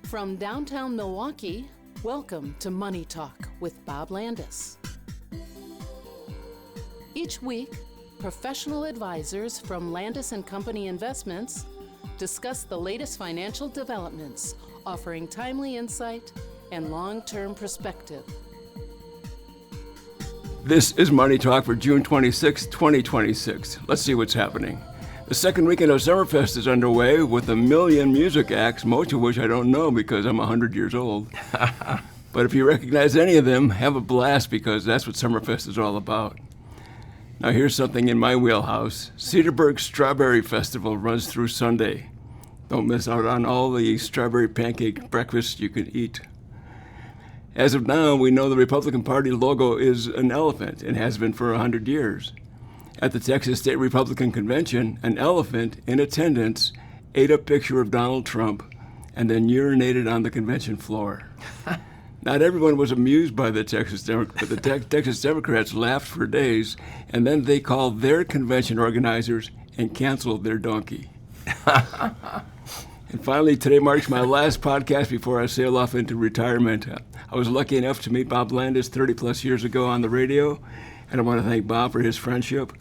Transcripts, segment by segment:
From downtown Milwaukee, welcome to Money Talk with Bob Landis. Each week, professional advisors from Landis & Company Investments discuss the latest financial developments, offering timely insight and long-term perspective. This is Money Talk for June 26, 2026. Let's see what's happening. The second weekend of Summerfest is underway with 1 million music acts, most of which I don't know because I'm 100 years old. But if you recognize any of them, have a blast because that's what Summerfest is all about. Now here's something in my wheelhouse. Cedarburg Strawberry Festival runs through Sunday. Don't miss out on all the strawberry pancake breakfasts you can eat. As of now, we know the Republican Party logo is an elephant and has been for 100 years. At the Texas State Republican Convention, an elephant in attendance ate a picture of Donald Trump and then urinated on the convention floor. Not everyone was amused by the Texas Democrats, but the Texas Democrats laughed for days, and then they called their convention organizers and canceled their donkey. And finally, today marks my last podcast before I sail off into retirement. I was lucky enough to meet Bob Landis 30 plus years ago on the radio, and I want to thank Bob for his friendship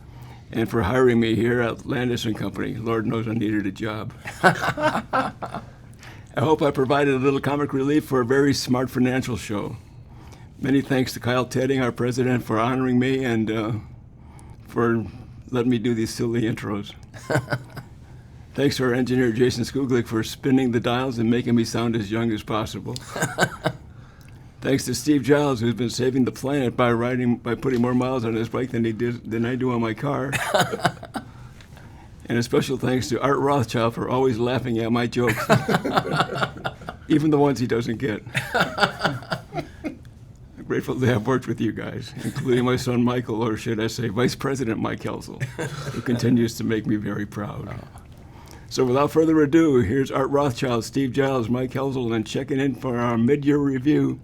and for hiring me here at Landis & Company. Lord knows I needed a job. I hope I provided a little comic relief for a very smart financial show. Many thanks to Kyle Tetting, our president, for honoring me and for letting me do these silly intros. Thanks to our engineer, Jason Scuglik, for spinning the dials and making me sound as young as possible. Thanks to Steve Giles, who's been saving the planet by putting more miles on his bike than I do on my car. And a special thanks to Art Rothschild for always laughing at my jokes, even the ones he doesn't get. I'm grateful to have worked with you guys, including my son Michael, or should I say Vice President Mike Hoelzl, who continues to make me very proud. So without further ado, here's Art Rothschild, Steve Giles, Mike Hoelzl, and checking in for our mid-year review.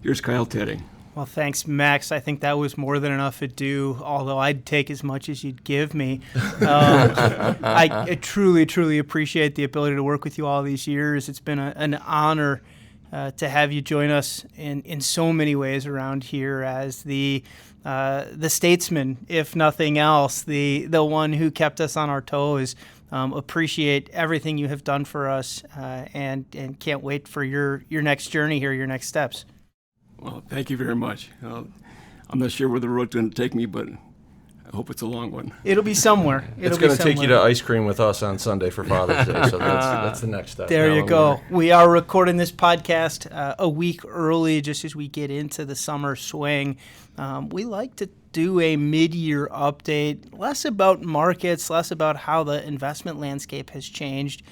Here's Kyle Tetting. Well, thanks, Max. I think that was more than enough ado, although I'd take as much as you'd give me. I truly, truly appreciate the ability to work with you all these years. It's been an honor to have you join us in so many ways around here as the statesman, if nothing else, the one who kept us on our toes. Appreciate everything you have done for us and can't wait for your next journey here, your next steps. Well, thank you very much. I'm not sure where the road's going to take me, but I hope it's a long one. It'll be somewhere. It's going to take you to ice cream with us on Sunday for Father's Day, so that's the next step. There you go. We are recording this podcast a week early, just as we get into the summer swing. We like to do a mid-year update, less about markets, less about how the investment landscape has changed,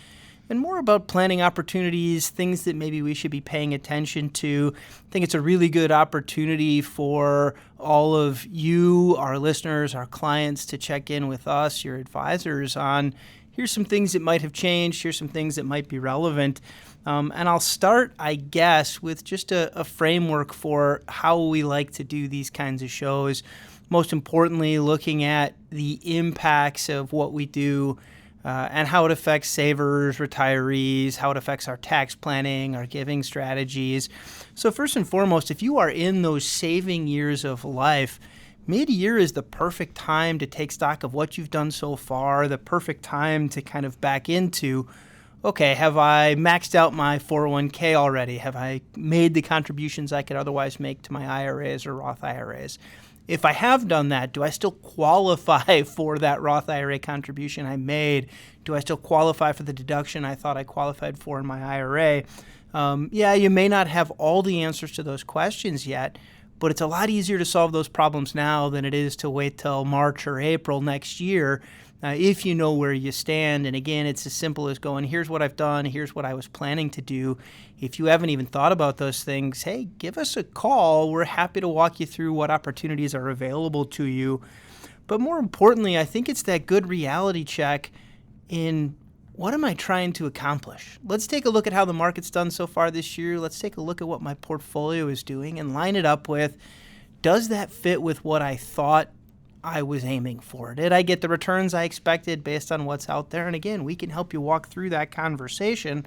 and more about planning opportunities, things that maybe we should be paying attention to. I think it's a really good opportunity for all of you, our listeners, our clients, to check in with us, your advisors, on here's some things that might have changed, here's some things that might be relevant. And I'll start, I guess, with just a framework for how we like to do these kinds of shows. Most importantly, looking at the impacts of what we do and how it affects savers, retirees, how it affects our tax planning, our giving strategies. So first and foremost, if you are in those saving years of life, mid-year is the perfect time to take stock of what you've done so far, the perfect time to kind of back into, okay, have I maxed out my 401k already? Have I made the contributions I could otherwise make to my IRAs or Roth IRAs? If I have done that, do I still qualify for that Roth IRA contribution I made? Do I still qualify for the deduction I thought I qualified for in my IRA? You may not have all the answers to those questions yet, but it's a lot easier to solve those problems now than it is to wait till March or April next year if you know where you stand. And again, it's as simple as going, here's what I've done, here's what I was planning to do. If you haven't even thought about those things, hey, give us a call. We're happy to walk you through what opportunities are available to you. But more importantly, I think it's that good reality check in what am I trying to accomplish? Let's take a look at how the market's done so far this year. Let's take a look at what my portfolio is doing and line it up with, does that fit with what I thought I was aiming for? Did I get the returns I expected based on what's out there? And again, we can help you walk through that conversation.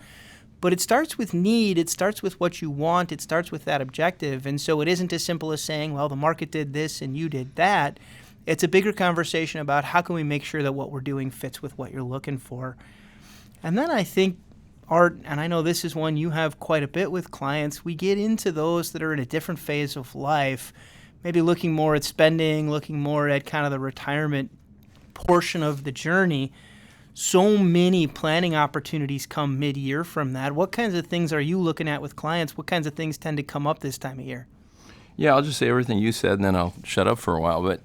But it starts with need. It starts with what you want. It starts with that objective. And so it isn't as simple as saying, well, the market did this and you did that. It's a bigger conversation about how can we make sure that what we're doing fits with what you're looking for. And then I think, Art, and I know this is one you have quite a bit with clients, we get into those that are in a different phase of life, maybe looking more at spending, looking more at kind of the retirement portion of the journey. So many planning opportunities come mid-year from that. What kinds of things are you looking at with clients? What kinds of things tend to come up this time of year? Yeah, I'll just say everything you said, and then I'll shut up for a while. But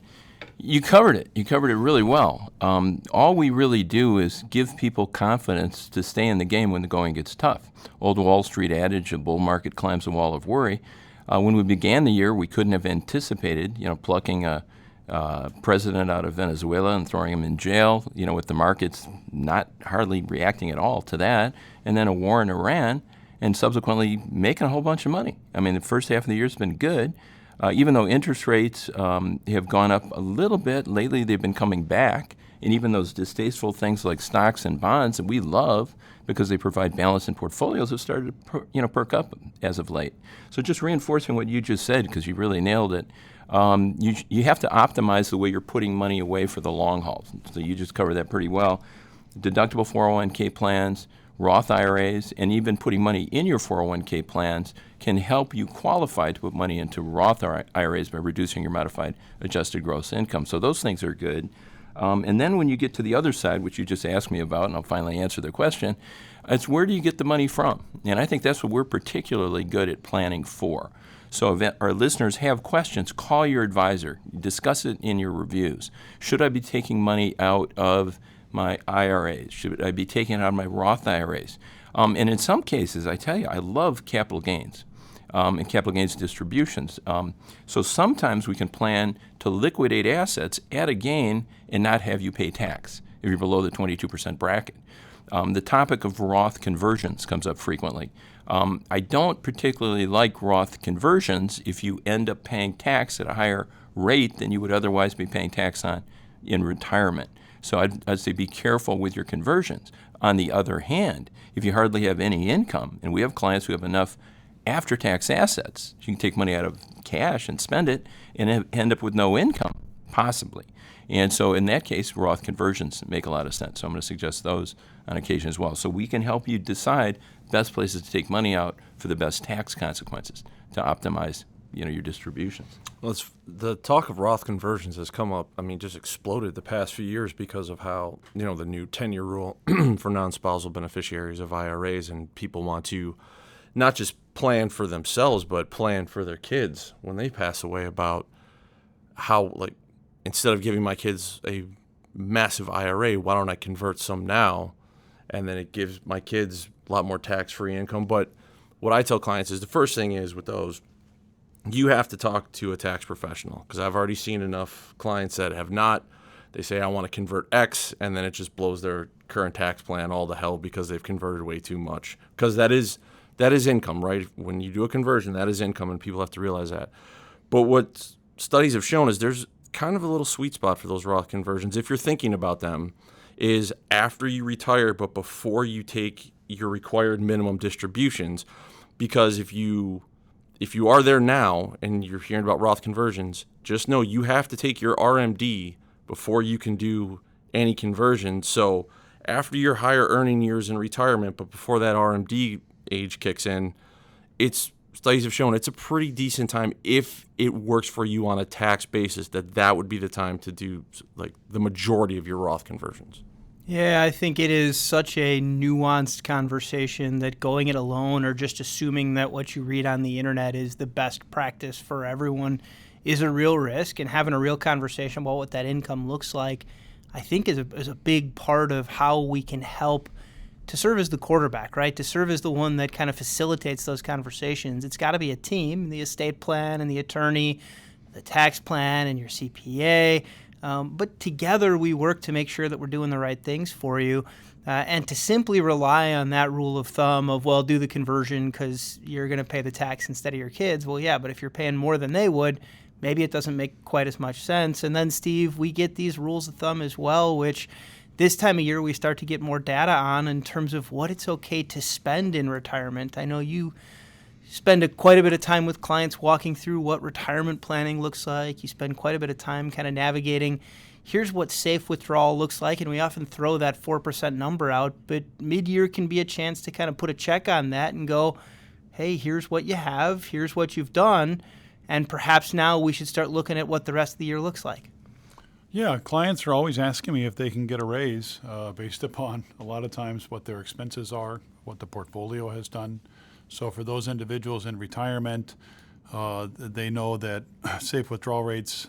you covered it. You covered it really well. All we really do is give people confidence to stay in the game when the going gets tough. Old Wall Street adage, a bull market climbs a wall of worry. When we began the year, we couldn't have anticipated, plucking a president out of Venezuela and throwing him in jail, with the markets not hardly reacting at all to that, and then a war in Iran, and subsequently making a whole bunch of money. I mean, the first half of the year has been good. Even though interest rates have gone up a little bit, lately they've been coming back. And even those distasteful things like stocks and bonds that we love because they provide balance in portfolios have started to perk up as of late. So just reinforcing what you just said, because you really nailed it, you have to optimize the way you're putting money away for the long haul. So you just covered that pretty well. Deductible 401k plans, Roth IRAs, and even putting money in your 401k plans can help you qualify to put money into Roth IRAs by reducing your modified adjusted gross income. So those things are good. And then when you get to the other side, which you just asked me about, and I'll finally answer the question, it's where do you get the money from? And I think that's what we're particularly good at planning for. So if our listeners have questions, call your advisor. Discuss it in your reviews. Should I be taking money out of my IRAs? Should I be taking it out of my Roth IRAs? And in some cases, I tell you, I love capital gains and capital gains distributions. So sometimes we can plan to liquidate assets at a gain and not have you pay tax if you're below the 22% bracket. The topic of Roth conversions comes up frequently. I don't particularly like Roth conversions if you end up paying tax at a higher rate than you would otherwise be paying tax on in retirement. So I'd say be careful with your conversions. On the other hand, if you hardly have any income, and we have clients who have enough after-tax assets, you can take money out of cash and spend it and end up with no income, possibly. And so in that case, Roth conversions make a lot of sense. So I'm going to suggest those on occasion as well. So we can help you decide best places to take money out for the best tax consequences to optimize your distributions. Well, the talk of Roth conversions has come up, just exploded the past few years because of how, the new 10-year rule for non-spousal beneficiaries of IRAs, and people want to not just plan for themselves, but plan for their kids when they pass away, about how, instead of giving my kids a massive IRA, why don't I convert some now? And then it gives my kids a lot more tax-free income. But what I tell clients is the first thing is with those, you have to talk to a tax professional, because I've already seen enough clients that have not. They say, I want to convert X, and then it just blows their current tax plan all to hell because they've converted way too much. Because that is income, right? When you do a conversion, that is income, and people have to realize that. But what studies have shown is there's kind of a little sweet spot for those Roth conversions, if you're thinking about them, is after you retire, but before you take your required minimum distributions. Because if you are there now and you're hearing about Roth conversions, just know you have to take your RMD before you can do any conversion. So after your higher earning years in retirement, but before that RMD age kicks in, studies have shown it's a pretty decent time, if it works for you on a tax basis, that would be the time to do the majority of your Roth conversions. Yeah, I think it is such a nuanced conversation that going it alone or just assuming that what you read on the internet is the best practice for everyone is a real risk, and having a real conversation about what that income looks like, I think is a big part of how we can help to serve as the quarterback, right? To serve as the one that kind of facilitates those conversations. It's got to be a team, the estate plan and the attorney, the tax plan and your CPA. But together we work to make sure that we're doing the right things for you. And to simply rely on that rule of thumb of, well, do the conversion because you're going to pay the tax instead of your kids. Well, yeah, but if you're paying more than they would, maybe it doesn't make quite as much sense. And then, Steve, we get these rules of thumb as well, which this time of year we start to get more data on in terms of what it's okay to spend in retirement. I know you spend quite a bit of time with clients walking through what retirement planning looks like. You spend quite a bit of time kind of navigating, here's what safe withdrawal looks like, and we often throw that 4% number out, but mid-year can be a chance to kind of put a check on that and go, hey, here's what you have, here's what you've done, and perhaps now we should start looking at what the rest of the year looks like. Yeah, clients are always asking me if they can get a raise based upon a lot of times what their expenses are, what the portfolio has done. So for those individuals in retirement, they know that safe withdrawal rates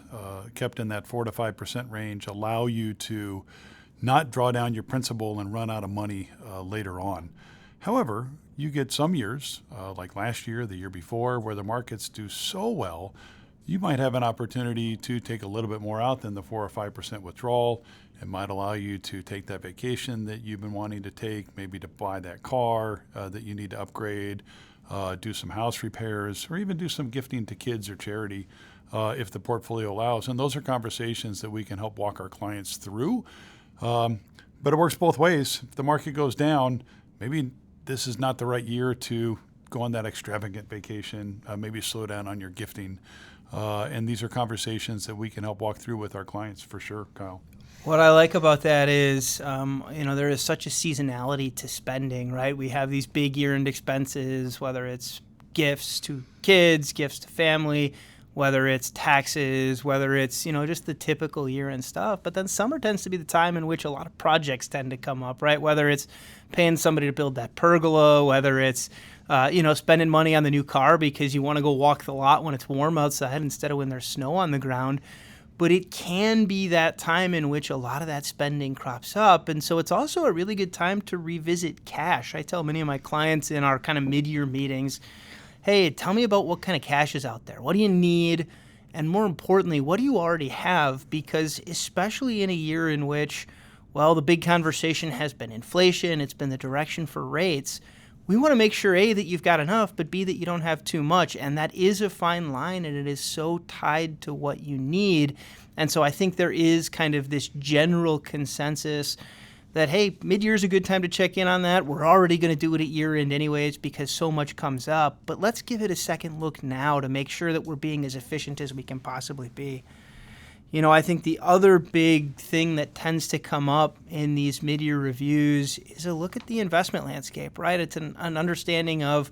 kept in that 4 to 5% range allow you to not draw down your principal and run out of money later on. However, you get some years, like last year, the year before, where the markets do so well, you might have an opportunity to take a little bit more out than the 4 or 5% withdrawal. It might allow you to take that vacation that you've been wanting to take, maybe to buy that car that you need to upgrade, do some house repairs, or even do some gifting to kids or charity if the portfolio allows. And those are conversations that we can help walk our clients through. But it works both ways. If the market goes down, maybe this is not the right year to go on that extravagant vacation, maybe slow down on your gifting. And these are conversations that we can help walk through with our clients for sure, Kyle. What I like about that is, there is such a seasonality to spending, right? We have these big year-end expenses, whether it's gifts to kids, gifts to family, whether it's taxes, whether it's, just the typical year-end stuff. But then summer tends to be the time in which a lot of projects tend to come up, right? Whether it's paying somebody to build that pergola, whether it's, spending money on the new car because you want to go walk the lot when it's warm outside instead of when there's snow on the ground. But it can be that time in which a lot of that spending crops up. And so it's also a really good time to revisit cash. I tell many of my clients in our kind of mid-year meetings, hey, tell me about what kind of cash is out there. What do you need? And more importantly, what do you already have? Because especially in a year in which, the big conversation has been inflation, it's been the direction for rates, we want to make sure, A, that you've got enough, but B, that you don't have too much. And that is a fine line, and it is so tied to what you need. And so I think there is kind of this general consensus that, hey, mid-year is a good time to check in on that. We're already going to do it at year-end anyways because so much comes up. But let's give it a second look now to make sure that we're being as efficient as we can possibly be. I think the other big thing that tends to come up in these mid-year reviews is a look at the investment landscape, right? It's an understanding of,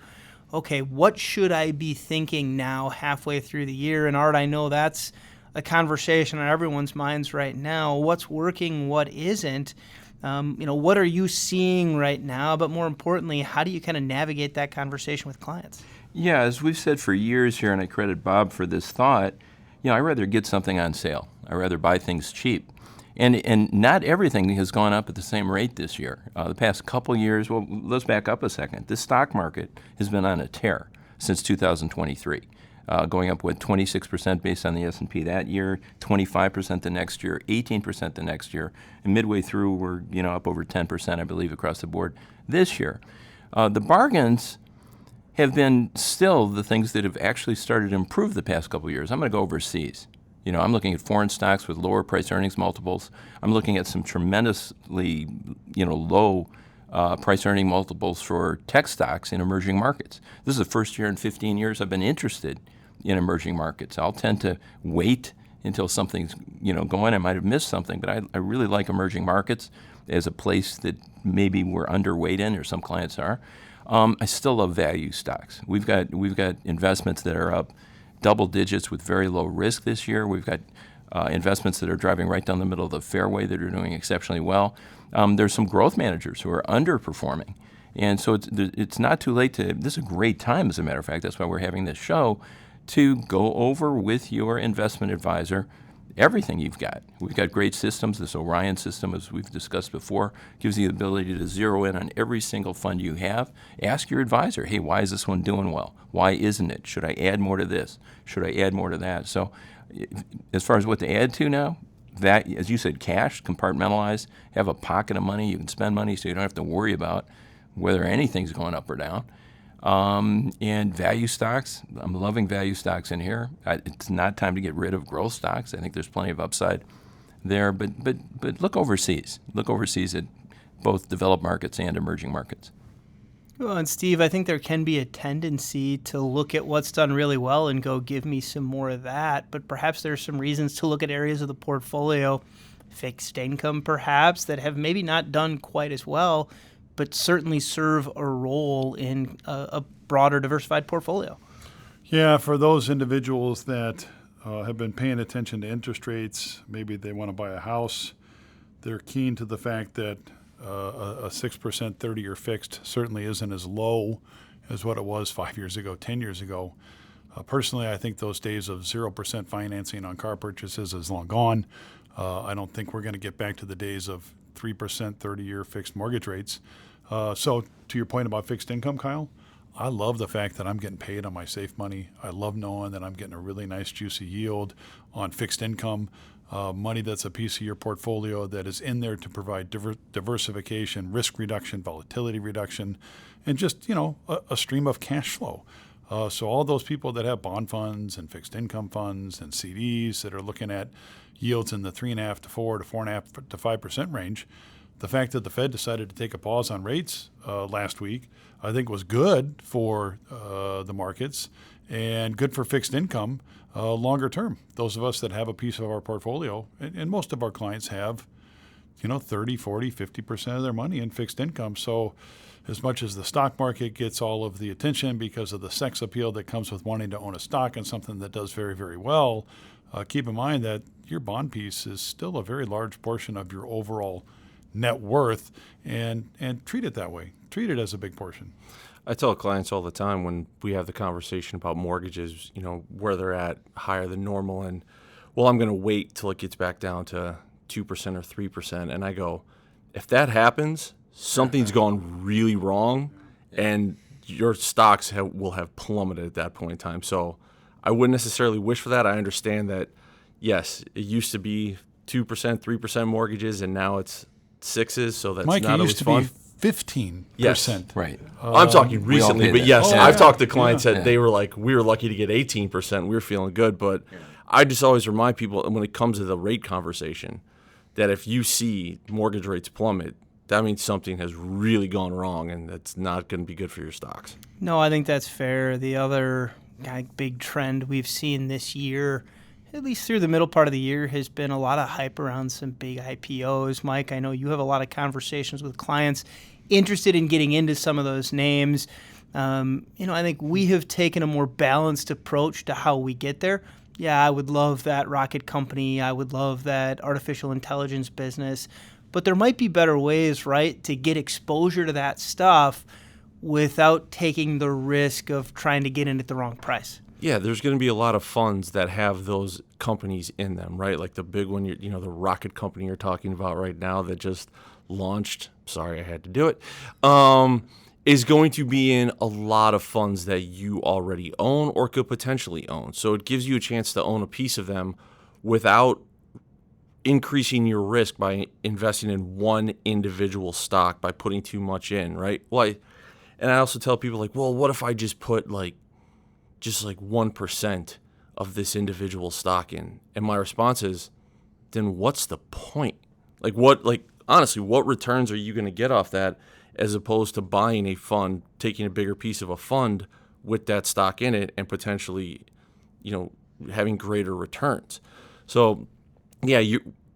okay, what should I be thinking now halfway through the year? And Art, I know that's a conversation on everyone's minds right now. What's working, what isn't? What are you seeing right now? But more importantly, how do you kind of navigate that conversation with clients? Yeah, as we've said for years here, and I credit Bob for this thought, I'd rather get something on sale. I'd rather buy things cheap. And not everything has gone up at the same rate this year. The past couple years, let's back up a second. The stock market has been on a tear since 2023, going up with 26% based on the S&P that year, 25% the next year, 18% the next year, and midway through we're up over 10%, I believe, across the board this year. The bargains have been still the things that have actually started to improve the past couple of years. I'm going to go overseas. I'm looking at foreign stocks with lower price earnings multiples. I'm looking at some tremendously, low price earning multiples for tech stocks in emerging markets. This is the first year in 15 years I've been interested in emerging markets. I'll tend to wait until something's, going. I might have missed something, but I really like emerging markets as a place that maybe we're underweight in, or some clients are. I still love value stocks. We've got investments that are up double digits with very low risk this year. We've got investments that are driving right down the middle of the fairway that are doing exceptionally well. There's some growth managers who are underperforming. And so it's not too late this is a great time, as a matter of fact. That's why we're having this show, to go over with your investment advisor everything you've got. We've got great systems. This Orion system, as we've discussed before, gives you the ability to zero in on every single fund you have. Ask your advisor, hey, why is this one doing well? Why isn't it? Should I add more to this? Should I add more to that? So as far as what to add to now, that, as you said, cash, compartmentalize, have a pocket of money. You can spend money so you don't have to worry about whether anything's going up or down. And value stocks, I'm loving value stocks in here. It's not time to get rid of growth stocks. I think there's plenty of upside there. But look overseas. Look overseas at both developed markets and emerging markets. Well, and Steve, I think there can be a tendency to look at what's done really well and go, give me some more of that. But perhaps there's some reasons to look at areas of the portfolio, fixed income perhaps, that have maybe not done quite as well, but certainly serve a role in a broader diversified portfolio. Yeah, for those individuals that have been paying attention to interest rates, maybe they want to buy a house, they're keen to the fact that a 6% 30-year fixed certainly isn't as low as what it was 5 years ago, 10 years ago. Personally, I think those days of 0% financing on car purchases is long gone. I don't think we're going to get back to the days of 3% 30-year fixed mortgage rates. So to your point about fixed income, Kyle, I love the fact that I'm getting paid on my safe money. I love knowing that I'm getting a really nice juicy yield on fixed income. Money that's a piece of your portfolio that is in there to provide diversification, risk reduction, volatility reduction, and just, a stream of cash flow. So all those people that have bond funds and fixed income funds and CDs that are looking at yields in the 3.5 to 4 to 4.5 to 5% range, the fact that the Fed decided to take a pause on rates last week, I think was good for the markets and good for fixed income longer term. Those of us that have a piece of our portfolio, and most of our clients have, 30, 40, 50% of their money in fixed income. So as much as the stock market gets all of the attention because of the sex appeal that comes with wanting to own a stock and something that does very, very well, keep in mind that your bond piece is still a very large portion of your overall net worth, and treat it that way. Treat it as a big portion. I tell clients all the time when we have the conversation about mortgages, where they're at higher than normal, and, well, I'm going to wait till it gets back down to 2% or 3%. And I go, if that happens, something's gone really wrong, and your stocks will have plummeted at that point in time. So I wouldn't necessarily wish for that. I understand that, yes, it used to be 2%, 3% mortgages, and now it's 6s, so that's Mike, not always fun. Mike, it used to be 15%. Yes, right. I'm talking recently, but yes, I've talked to clients that Yeah. they were like, we were lucky to get 18%. We were feeling good. But I just always remind people when it comes to the rate conversation that if you see mortgage rates plummet, that means something has really gone wrong, and that's not going to be good for your stocks. No, I think that's fair. The other big trend we've seen this year, at least through the middle part of the year, has been a lot of hype around some big IPOs. Mike, I know you have a lot of conversations with clients interested in getting into some of those names. I think we have taken a more balanced approach to how we get there. Yeah, I would love that rocket company. I would love that artificial intelligence business. But there might be better ways, right, to get exposure to that stuff without taking the risk of trying to get in at the wrong price. Yeah, there's going to be a lot of funds that have those companies in them, right? Like the big one, the rocket company you're talking about right now that just launched, sorry I had to do it, is going to be in a lot of funds that you already own or could potentially own. So it gives you a chance to own a piece of them without increasing your risk by investing in one individual stock by putting too much in, right? And I also tell people well, what if I just put just 1% of this individual stock in? And my response is, then what's the point? Honestly, what returns are you going to get off that as opposed to buying a fund, taking a bigger piece of a fund with that stock in it and potentially, having greater returns? So, yeah,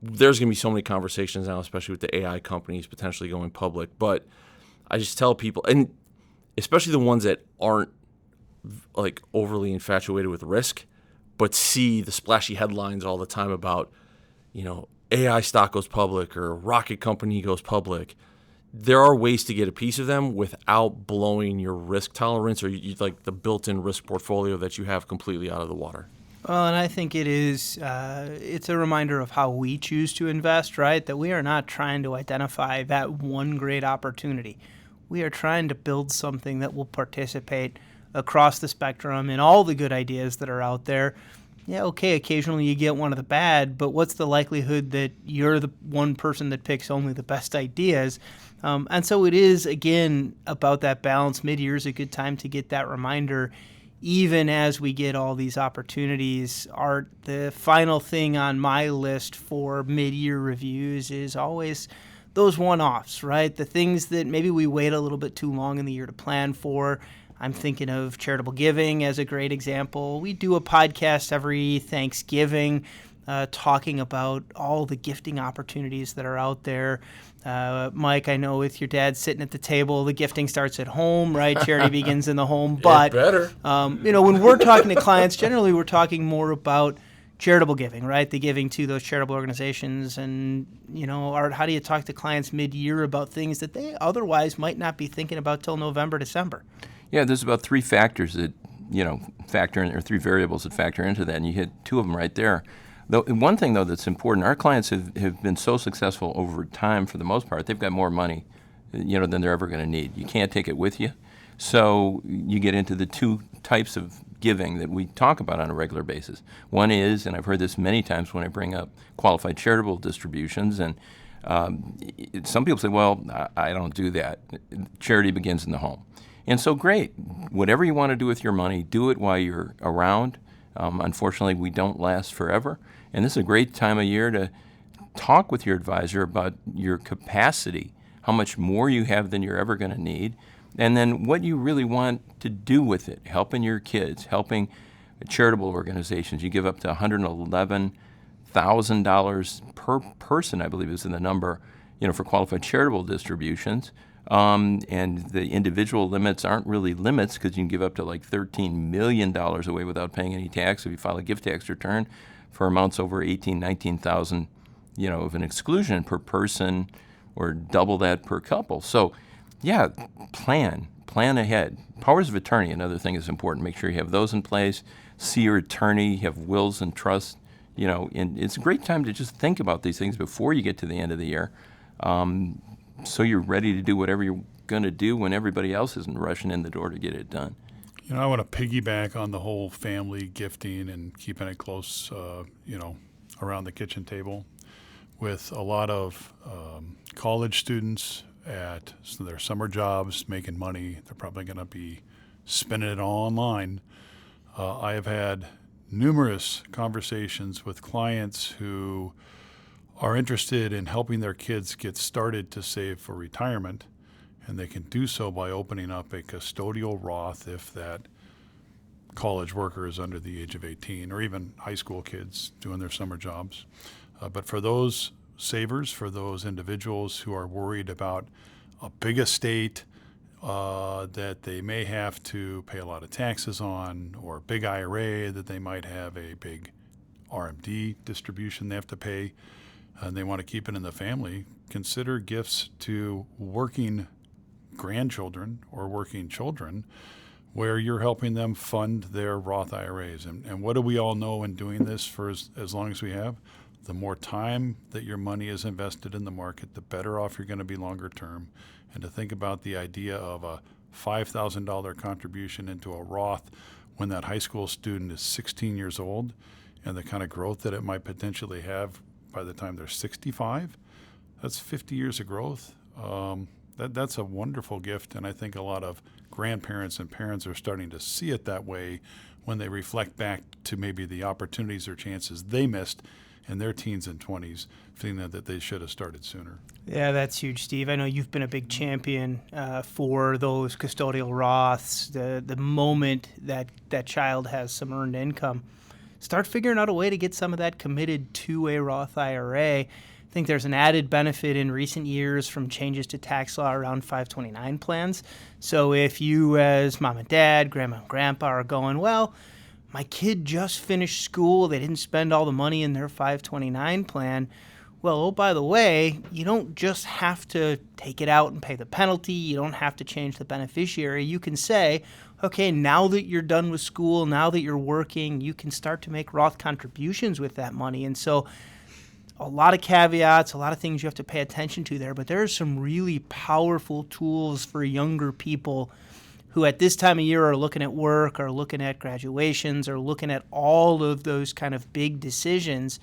there's going to be so many conversations now, especially with the AI companies potentially going public. But I just tell people, and especially the ones that aren't overly infatuated with risk, but see the splashy headlines all the time about, AI stock goes public or rocket company goes public. There are ways to get a piece of them without blowing your risk tolerance or the built-in risk portfolio that you have completely out of the water. Well, and I think it is, it's a reminder of how we choose to invest, right? That we are not trying to identify that one great opportunity. We are trying to build something that will participate across the spectrum in all the good ideas that are out there. Yeah, okay, occasionally you get one of the bad, but what's the likelihood that you're the one person that picks only the best ideas? And so it is, again, about that balance. Mid-year is a good time to get that reminder. even as we get all these opportunities, Art, the final thing on my list for mid-year reviews is always those one-offs, right? The things that maybe we wait a little bit too long in the year to plan for. I'm thinking of charitable giving as a great example. We do a podcast every Thanksgiving talking about all the gifting opportunities that are out there. Mike, I know with your dad sitting at the table, the gifting starts at home, right? Charity begins in the home. But, better. When we're talking to clients, generally we're talking more about charitable giving, right? The giving to those charitable organizations. And, Art, how do you talk to clients mid-year about things that they otherwise might not be thinking about till November, December? Yeah, there's about three factors that, factor in, or three variables that factor into that, and you hit two of them right there. One thing, though, that's important, our clients have been so successful over time, for the most part, they've got more money, than they're ever going to need. You can't take it with you. So you get into the two types of giving that we talk about on a regular basis. One is, and I've heard this many times when I bring up qualified charitable distributions, and some people say, well, I don't do that. Charity begins in the home. And so great. Whatever you want to do with your money, do it while you're around. Unfortunately, we don't last forever. And this is a great time of year to talk with your advisor about your capacity, how much more you have than you're ever going to need, and then what you really want to do with it, helping your kids, helping charitable organizations. You give up to $111,000 per person, I believe is in the number, for qualified charitable distributions. And the individual limits aren't really limits because you can give up to like $13 million away without paying any tax if you file a gift tax return for amounts over $19,000 of an exclusion per person, or double that per couple. So, yeah, plan ahead. Powers of attorney, another thing is important. Make sure you have those in place. See your attorney, have wills and trusts, and it's a great time to just think about these things before you get to the end of the year. So you're ready to do whatever you're going to do when everybody else isn't rushing in the door to get it done. I want to piggyback on the whole family gifting and keeping it close, around the kitchen table, with a lot of college students at their summer jobs making money. They're probably going to be spending it all online. I have had numerous conversations with clients who are interested in helping their kids get started to save for retirement, and they can do so by opening up a custodial Roth if that college worker is under the age of 18, or even high school kids doing their summer jobs. But for those savers, for those individuals who are worried about a big estate that they may have to pay a lot of taxes on, or a big IRA that they might have a big RMD distribution they have to pay, and they want to keep it in the family, consider gifts to working grandchildren or working children, where you're helping them fund their Roth IRAs. And what do we all know in doing this for as long as we have? The more time that your money is invested in the market, the better off you're going to be longer term. And to think about the idea of a $5,000 contribution into a Roth when that high school student is 16 years old, and the kind of growth that it might potentially have by the time they're 65, that's 50 years of growth. That's a wonderful gift, and I think a lot of grandparents and parents are starting to see it that way when they reflect back to maybe the opportunities or chances they missed in their teens and 20s, feeling that they should have started sooner. Yeah, that's huge, Steve. I know you've been a big champion for those custodial Roths. The moment that child has some earned income, start figuring out a way to get some of that committed to a Roth IRA. I think there's an added benefit in recent years from changes to tax law around 529 plans. So if you as mom and dad, grandma and grandpa are going, well, my kid just finished school, they didn't spend all the money in their 529 plan. Well, oh, by the way, you don't just have to take it out and pay the penalty. You don't have to change the beneficiary. You can say, okay, now that you're done with school, now that you're working, you can start to make Roth contributions with that money. And so a lot of caveats, a lot of things you have to pay attention to there, but there are some really powerful tools for younger people who at this time of year are looking at work, are looking at graduations, are looking at all of those kind of big decisions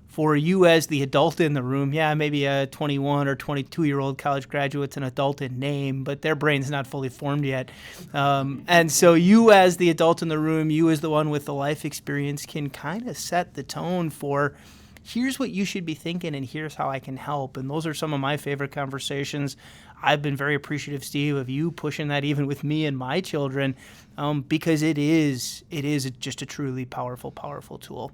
for you as the adult in the room, yeah, maybe a 21 or 22-year-old college graduate's an adult in name, but their brain's not fully formed yet. And so you as the adult in the room, you as the one with the life experience can kind of set the tone for here's what you should be thinking and here's how I can help. And those are some of my favorite conversations. I've been very appreciative, Steve, of you pushing that even with me and my children, because it is just a truly powerful, powerful tool.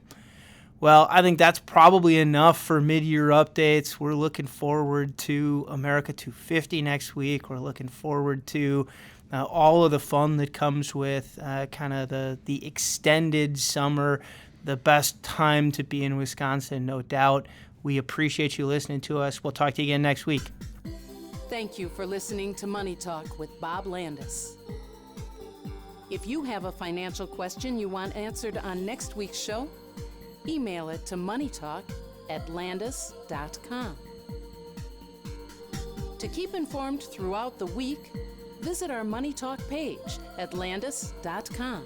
Well, I think that's probably enough for mid-year updates. We're looking forward to America 250 next week. We're looking forward to all of the fun that comes with kind of the extended summer, the best time to be in Wisconsin, no doubt. We appreciate you listening to us. We'll talk to you again next week. Thank you for listening to Money Talk with Bob Landis. If you have a financial question you want answered on next week's show, email it to moneytalk@landis.com. To keep informed throughout the week, visit our Money Talk page at landis.com.